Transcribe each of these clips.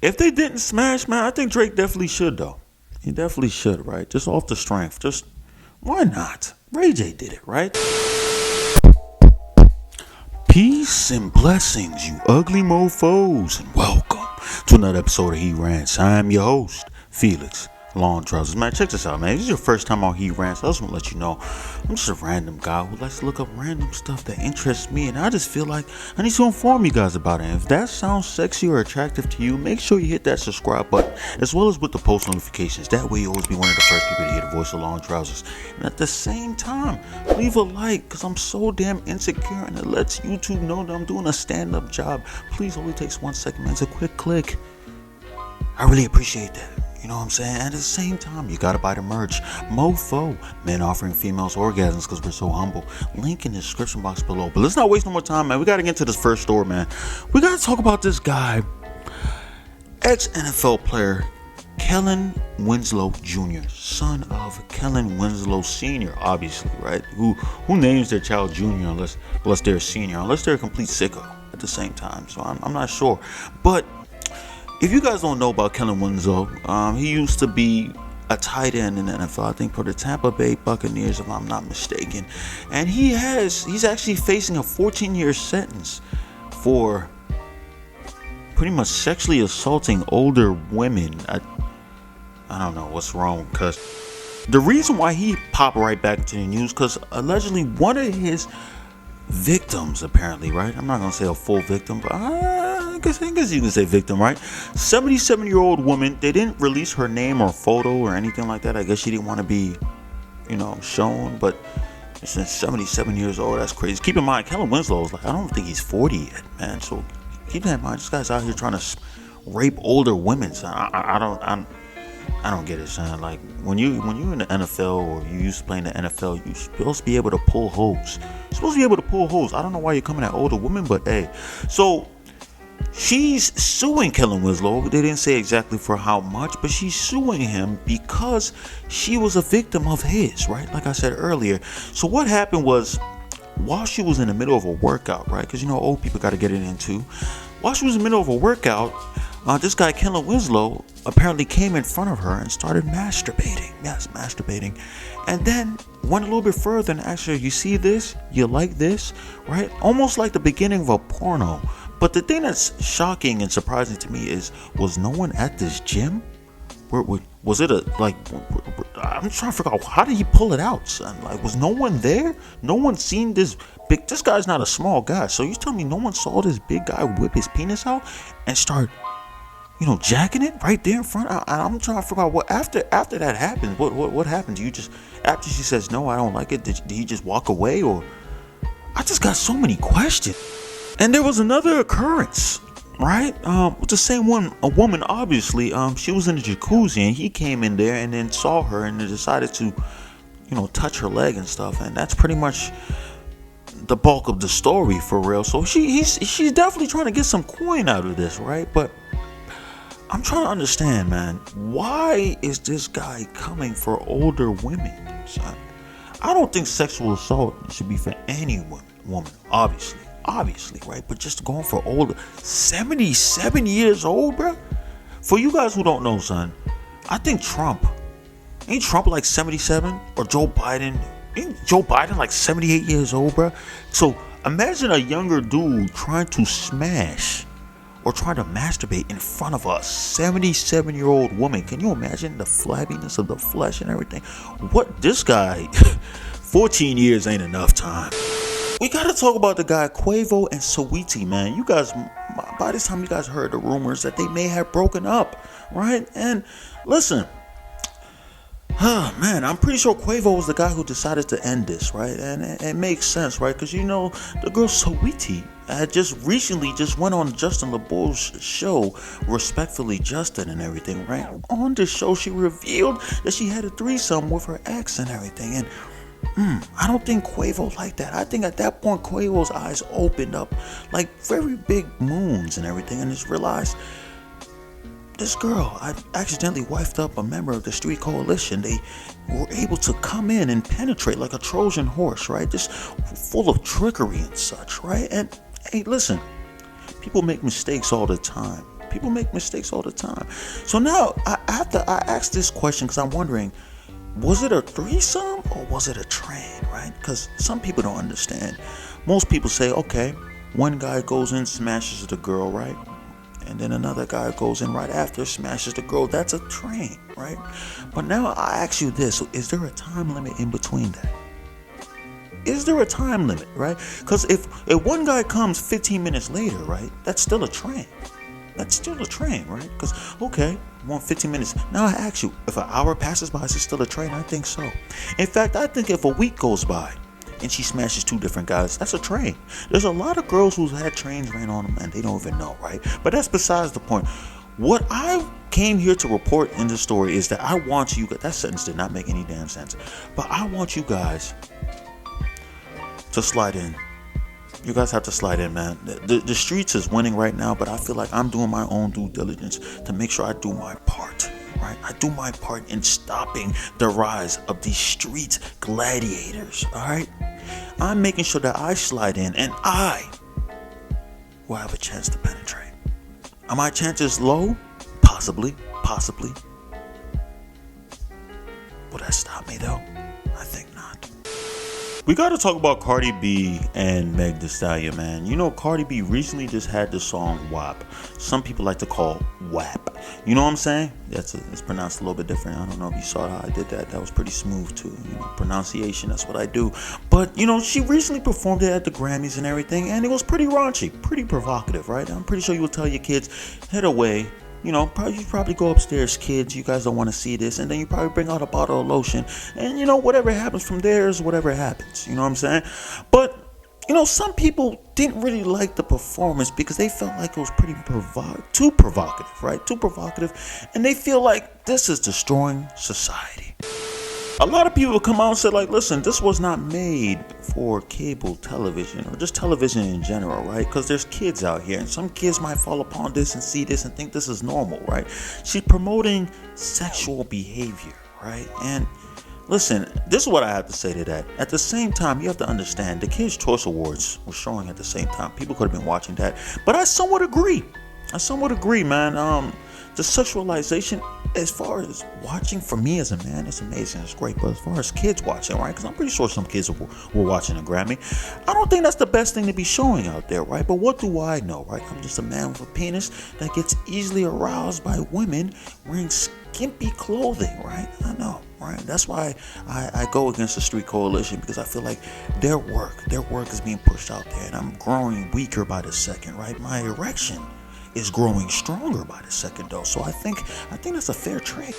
If they didn't smash, man, I think Drake definitely should though. He definitely should, right? Just off the strength. Just why not? Ray J did it, right? Peace and blessings, you ugly mofos, and welcome to another episode of He Rants. I'm your host, Felix Long Trousers. Man, check this out, man. If this is your first time on He Rants, I just want to let you know I'm just a random guy who likes to look up random stuff that interests me, and I just feel like I need to inform you guys about it. And if that sounds sexy or attractive to you, make sure you hit that subscribe button, as well as with the post notifications. That way you'll always be one of the first people to hear the voice of Long Trousers. And at the same time, leave a like, because I'm so damn insecure, and it lets YouTube know that I'm doing a stand-up job. Please, only takes 1 second, man. It's a quick click. I really appreciate that. You know what I'm saying? And at the same time, you gotta buy the merch. Mofo, men offering females orgasms because we're so humble. Link in the description box below. But let's not waste no more time, man. We gotta get into this first story, man. We gotta talk about this guy, ex-NFL player, Kellen Winslow Jr., son of Kellen Winslow Sr., obviously, right? Who names their child Junior unless they're a senior, unless they're a complete sicko at the same time. So I'm not sure. But if you guys don't know about Kellen Winslow, he used to be a tight end in the NFL, I think for the Tampa Bay Buccaneers, if I'm not mistaken. And he's actually facing a 14-year sentence for pretty much sexually assaulting older women. I don't know what's wrong, because the reason why he popped right back into the news, because allegedly one of his victims, apparently, right? I'm not gonna say a full victim, but I guess you can say victim, right? 77-year-old woman. They didn't release her name or photo or anything like that. I guess she didn't want to be, shown. But since 77 years old, that's crazy. Keep in mind, Kellen Winslow is I don't think he's 40 yet, man. So keep that in mind. This guy's out here trying to rape older women. So I don't get it, son. Like when you're in the NFL, or you used to play in the NFL, you're supposed to be able to pull hoes. I don't know why you're coming at older women, but hey. So she's suing Kellen Winslow. They didn't say exactly for how much, but she's suing him because she was a victim of his, right? Like I said earlier. So what happened was, while she was in the middle of a workout, right? Because old people got to get it in too. While she was in the middle of a workout, this guy Kellen Winslow apparently came in front of her and started masturbating. Yes, masturbating. And then went a little bit further and asked her, you see this? You like this? Right? Almost like the beginning of a porno. But the thing that's shocking and surprising to me is, was no one at this gym? Was it I'm trying to figure out, how did he pull it out, son? Like, was no one there? No one seen this big, this guy's not a small guy. So you telling me no one saw this big guy whip his penis out and start, jacking it right there in front? I'm trying to figure out what, after that happened, what happened? Do you just, after she says, no, I don't like it, did he just walk away? Or, I just got so many questions. And there was another occurrence, right? With the same one, a woman, obviously. She was in the jacuzzi, and he came in there and then saw her and then decided to, touch her leg and stuff. And that's pretty much the bulk of the story, for real. So she's definitely trying to get some coin out of this, right? But I'm trying to understand, man, why is this guy coming for older women, son? I don't think sexual assault should be for any woman, obviously, right? But just going for older, 77 years old, bro. For you guys who don't know, son, I think ain't Trump like 77? Or Joe Biden? Ain't Joe Biden like 78 years old, bro? So imagine a younger dude trying to smash or trying to masturbate in front of a 77-year-old woman. Can you imagine the flabbiness of the flesh and everything? What, this guy, 14 years ain't enough time. We gotta talk about the guy Quavo and Saweetie, man. You guys, by this time you guys heard the rumors that they may have broken up, right? And listen, man, I'm pretty sure Quavo was the guy who decided to end this, right? And it makes sense, right? Because the girl Saweetie had just recently went on Justin LeBeau's show, Respectfully Justin and everything, right? On this show, she revealed that she had a threesome with her ex and everything. And I don't think Quavo liked that. I think at that point Quavo's eyes opened up like very big moons and everything, and just realized, this girl, I accidentally wifed up a member of the street coalition. They were able to come in and penetrate like a Trojan horse, right? Just full of trickery and such, right? And hey, listen, people make mistakes all the time. People make mistakes all the time. So now I ask this question because I'm wondering, was it a threesome or was it a train, right? Because some people don't understand. Most people say, okay, one guy goes in, smashes the girl, right? And then another guy goes in right after, smashes the girl. That's a train, right? But now I ask you this, is there a time limit in between that? Is there a time limit, right? Because if one guy comes 15 minutes later, right, that's still a train. That's still a train, right? Because, okay, 15 minutes. Now I ask you, if an hour passes by, is it still a train? I think so. In fact, I think if a week goes by and she smashes 2 different guys, that's a train. There's a lot of girls who's had trains ran on them and they don't even know, right? But that's besides the point. What I came here to report in this story is that I want you, that sentence did not make any damn sense, but I want you guys to slide in. You guys have to slide in, man. The streets is winning right now, but I feel like I'm doing my own due diligence to make sure I do my part, right? I do my part in stopping the rise of these street gladiators, all right? I'm making sure that I slide in and I will have a chance to penetrate. Are my chances low? Possibly. Will that stop me though? I think not. We got to talk about Cardi B and Meg Thee Stallion, man. You know, Cardi B recently just had the song WAP. Some people like to call WAP. You know what I'm saying? It's pronounced a little bit different. I don't know if you saw how I did that. That was pretty smooth too. You know, pronunciation, that's what I do. But, you know, she recently performed it at the Grammys and everything, and it was pretty raunchy, pretty provocative, right? I'm pretty sure you will tell your kids, head away. You know, you probably go upstairs, kids, you guys don't want to see this, and then you probably bring out a bottle of lotion, and you know, whatever happens from there is whatever happens, you know what I'm saying? But, you know, some people didn't really like the performance because they felt like it was pretty too provocative, right? Too provocative, and they feel like this is destroying society. A lot of people come out and say, like, listen, this was not made for cable television or just television in general, right? Because there's kids out here, and some kids might fall upon this and see this and think this is normal, right? She's promoting sexual behavior, right? And listen, this is what I have to say to that. At the same time, you have to understand, the Kids' Choice Awards were showing at the same time. People could have been watching that. But I somewhat agree, man. The sexualization, as far as watching, for me as a man, it's amazing, it's great. But as far as kids watching, right, because I'm pretty sure some kids were watching a Grammy, I don't think that's the best thing to be showing out there, right? But what do I know, right? I'm just a man with a penis that gets easily aroused by women wearing skimpy clothing, right? I know, right? That's why I go against the Street Coalition, because I feel like their work is being pushed out there, and I'm growing weaker by the second, right? My erection is growing stronger by the second though. So I think that's a fair trade.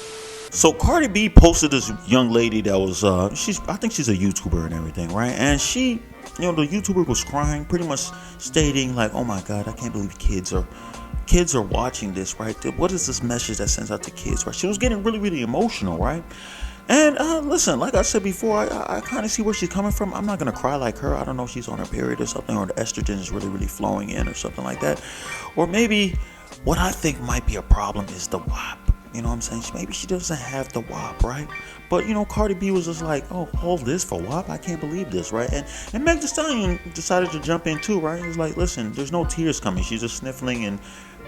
So Cardi B posted this young lady that was I think she's a YouTuber and everything, right? And she, you know, the YouTuber was crying, pretty much stating like, oh my God, I can't believe kids are watching this, right? What is this message that sends out to kids, right? She was getting really, really emotional, right? And listen, like I said before, I kind of see where she's coming from. I'm not going to cry like her. I don't know if she's on her period or something, or the estrogen is really, really flowing in or something like that. Or maybe what I think might be a problem is the WAP. You know what I'm saying? Maybe she doesn't have the WAP, right? But, you know, Cardi B was just like, oh, all this for WAP? I can't believe this, right? And Meg Thee Stallion decided to jump in too, right? It was like, listen, there's no tears coming. She's just sniffling and,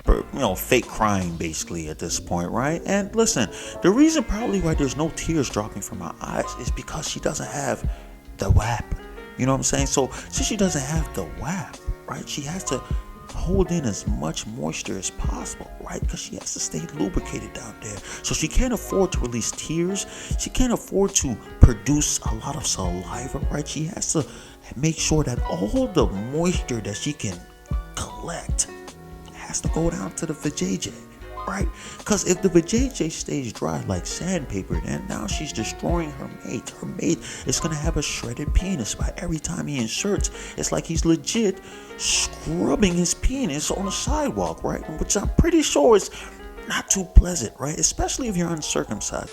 you know, fake crying basically at this point, right? And listen, the reason probably why there's no tears dropping from her eyes is because she doesn't have the WAP. You know what I'm saying? So since she doesn't have the WAP, right, she has to hold in as much moisture as possible, right? Because she has to stay lubricated down there. So she can't afford to release tears. She can't afford to produce a lot of saliva, right? She has to make sure that all the moisture that she can collect has to go down to the vajayjay, right? Because if the vajayjay stays dry like sandpaper, then now she's destroying her mate. Her mate is going to have a shredded penis by every time he inserts. It's like he's legit scrubbing his penis on the sidewalk, right? Which I'm pretty sure is not too pleasant, right? Especially if you're uncircumcised.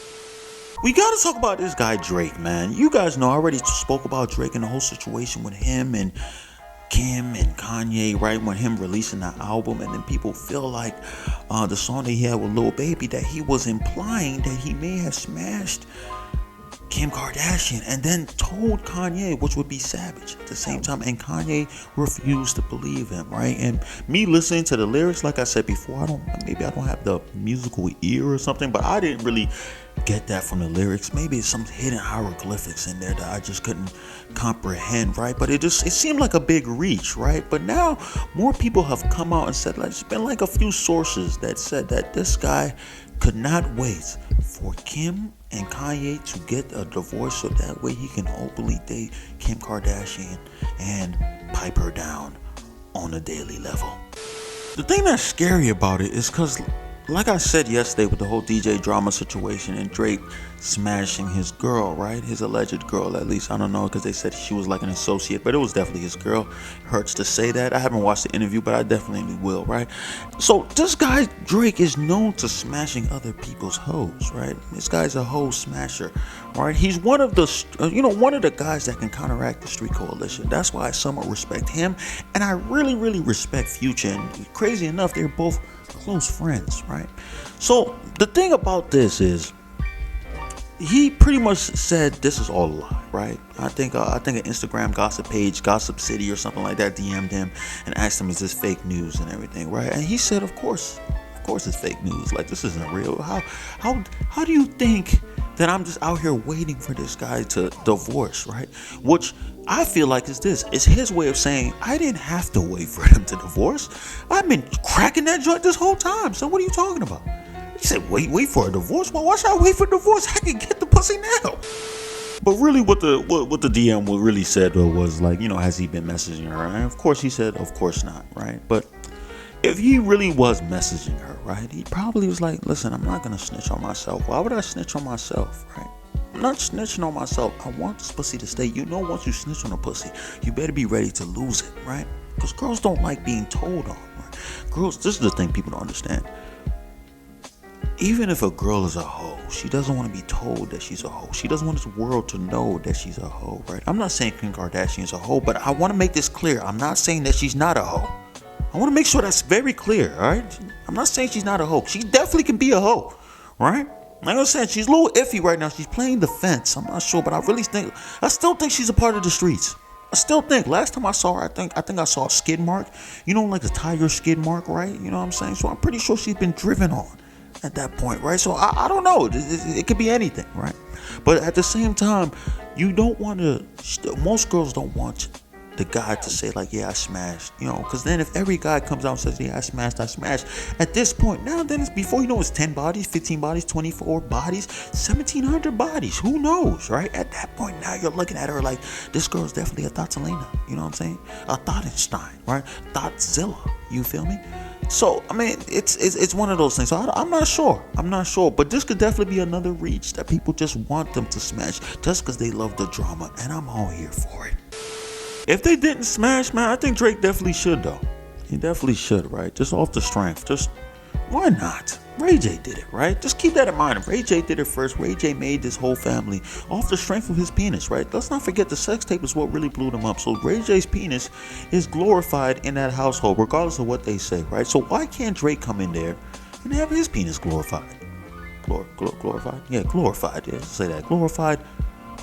We got to talk about this guy Drake, man. You guys know I already spoke about Drake and the whole situation with him and Kim and Kanye, right, when him releasing that album, and then people feel like the song that he had with Lil Baby, that he was implying that he may have smashed Kim Kardashian, and then told Kanye, which would be savage at the same time, and Kanye refused to believe him, right? And me listening to the lyrics, like I said before, maybe I don't have the musical ear or something, but I didn't really get that from the lyrics. Maybe it's some hidden hieroglyphics in there that I just couldn't comprehend, right? But it seemed like a big reach, right? But now more people have come out and said, like, there's been like a few sources that said that this guy could not wait for Kim and Kanye to get a divorce so that way he can openly date Kim Kardashian and pipe her down on a daily level. The thing that's scary about it is because, like I said yesterday with the whole DJ drama situation and Drake smashing his girl, right? His alleged girl, at least. I don't know, because they said she was like an associate, but it was definitely his girl. Hurts to say that. I haven't watched the interview, but I definitely will, right? So this guy, Drake, is known to smashing other people's hoes, right? This guy's a hoe smasher, right? He's one of the, one of the guys that can counteract the Street Coalition. That's why I somewhat respect him, and I really, really respect Future. And crazy enough, they're both close friends, right? So the thing about this is, he pretty much said this is all a lie, right? I think an Instagram gossip page, Gossip City or something like that, DM'd him and asked him, is this fake news and everything, right? And he said, of course it's fake news. Like, this isn't real. How do you think that I'm just out here waiting for this guy to divorce, right? Which I feel like is this. It's his way of saying, I didn't have to wait for him to divorce. I've been cracking that joint this whole time. So what are you talking about? He said, wait for a divorce? Well, why should I wait for a divorce? I can get the pussy now. But really what the DM really said was like, has he been messaging her? And of course he said, of course not, right? But if he really was messaging her, right, he probably was like, listen, I'm not going to snitch on myself. Why would I snitch on myself, right? I'm not snitching on myself. I want this pussy to stay. Once you snitch on a pussy, you better be ready to lose it, right? Because girls don't like being told on, right? Girls, this is the thing people don't understand. Even if a girl is a hoe, she doesn't want to be told that she's a hoe. She doesn't want this world to know that she's a hoe, right? I'm not saying Kim Kardashian is a hoe, but I want to make this clear. I'm not saying that she's not a hoe. I want to make sure that's very clear, all right? I'm not saying she's not a hoe. She definitely can be a hoe, right? Like I said, she's a little iffy right now. She's playing the fence. I'm not sure, but I still think she's a part of the streets. I still think. Last time I saw her, I think I saw a skid mark. Like a tire skid mark, right? You know what I'm saying? So I'm pretty sure she's been driven on at that point, right? So I don't know. It could be anything, right? But at the same time, you don't want to. Most girls don't want the guy to say like, yeah, I smashed, because then if every guy comes out and says, yeah, I smashed, at this point, now then it's before it's 10 bodies, 15 bodies, 24 bodies, 1,700 bodies, who knows, right? At that point, now you're looking at her like, this girl's definitely a Thoughtsalina, you know what I'm saying? A Thoughtenstein, right? Thoughtzilla, you feel me? So, I mean, it's one of those things. So I'm not sure, but this could definitely be another reach that people just want them to smash just because they love the drama, and I'm all here for it. If they didn't smash, man, I think Drake definitely should, though. He definitely should, right? Just off the strength. Just, why not? Ray J did it, right? Just keep that in mind. Ray J did it first. Ray J made this whole family off the strength of his penis, right? Let's not forget the sex tape is what really blew them up. So Ray J's penis is glorified in that household, regardless of what they say, right? So why can't Drake come in there and have his penis glorified? Glorified? Yeah, glorified. Yeah, let's say that. Glorified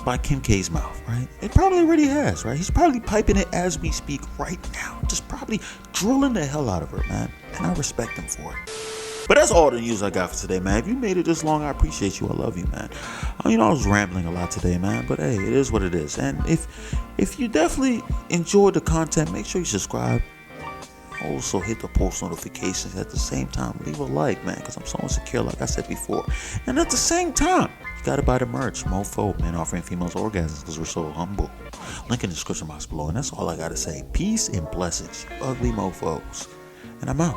by Kim K's mouth, right? It probably already has, right? He's probably piping it as we speak right now. Just probably drilling the hell out of her, man. And I respect him for it. But that's all the news I got for today, man. If you made it this long, I appreciate you. I love you, man. I was rambling a lot today, man. But hey, it is what it is. And if you definitely enjoyed the content, make sure you subscribe. Also hit the post notifications at the same time. Leave a like, man, because I'm so insecure, like I said before. And at the same time, you gotta buy the merch, Mofo, men offering females orgasms because we're so humble. Link in the description box below. And that's all I gotta say. Peace and blessings, you ugly mofos. And I'm out.